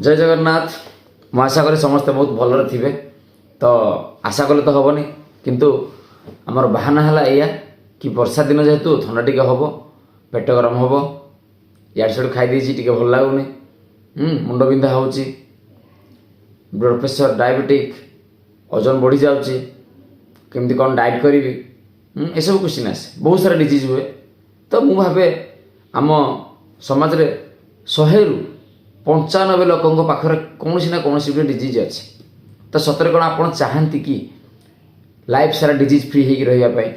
जय जगन्नाथ। मु आशा करी समस्ते बहुत भलरे थिबे। तो आशा कले तो हेनी किंतु आमर बाहाना है या कि वर्षा दिन जेहेतु थंडा टिके हम पेट गरम हम इाड़ सियाड़ खाई टी भल लगुनि मुंड बिंधा हो ब्लड प्रेशर डायबिटिक ओजन बढ़ी जाऊँगी केमती कौन डाइट करी ये सब क्वेश्चन आसे बहुत सारा डिजीज हुए। तो मु भावे आम समाज रे 100 रु 95 लोकों पाखरे कौन ना कौन डिजीज अच्छे। तो सतरे कौन आप चाहती कि लाइफ सारा डिजीज फ्री होगी रही।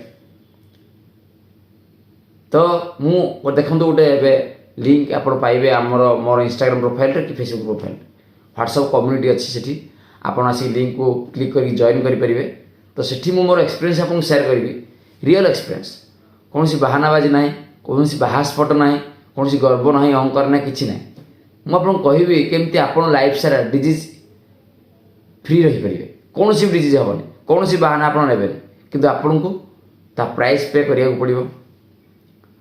तो मु देखो गोटे लिंक आप पाइबे आमर मोर इंस्टाग्राम प्रोफाइल रे कि फेसबुक प्रोफाइल व्हाट्सएप कम्युनिटी अच्छी सेठी आपन आसी लिंक को क्लिक कर जॉइन करें। तो सेठी मु मोर एक्सपीरियंस आपको शेयर करी रियल एक्सपीरियंस कौन सी बहानाबाजी ना कौन सी बाहास्फट ना कौन सी गर्व ना अहंकार ना कि ना मुझे कहबी केमती आप लाइफ सारा डिजीज फ्री रही पारे कौन सी डिजीज हेनी कौन सी बाहाना आप ने कि आपन को ता प्राइस पे करिया पड़ो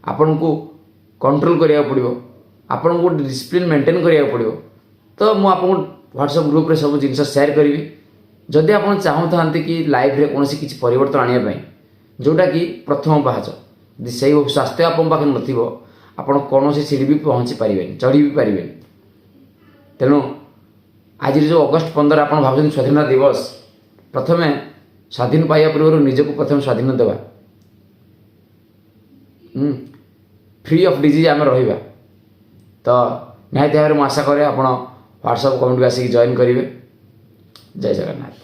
आपन को कंट्रोल करिया पड़ो आपन को डिसिप्लिन मेंटेन करिया पड़ो। तो मुझे आपको व्हाट्सएप ग्रुप रे सब जिन शेयर करी जदि आप चाहूँ कि लाइफ रे कौन किसी परिवर्तन आने जोटा कि प्रथम पाहच से स्वास्थ्य आप पाखे नथिबो आपण कौन सीढ़ी भी पहुँची पारे चढ़ी भी पारे। तेणु आज जो अगस्ट 15 आप भाव स्वाधीनता दिवस प्रथमे स्वाधीन पाइबा पूर्व निजक प्रथम स्वाधीन देवा फ्री ऑफ डिजीज आम रहा। तो निहत भाव में आशा करे आप व्हाट्सएप कम्युनिटी आसिक जॉइन करेंगे। जय जगन्नाथ।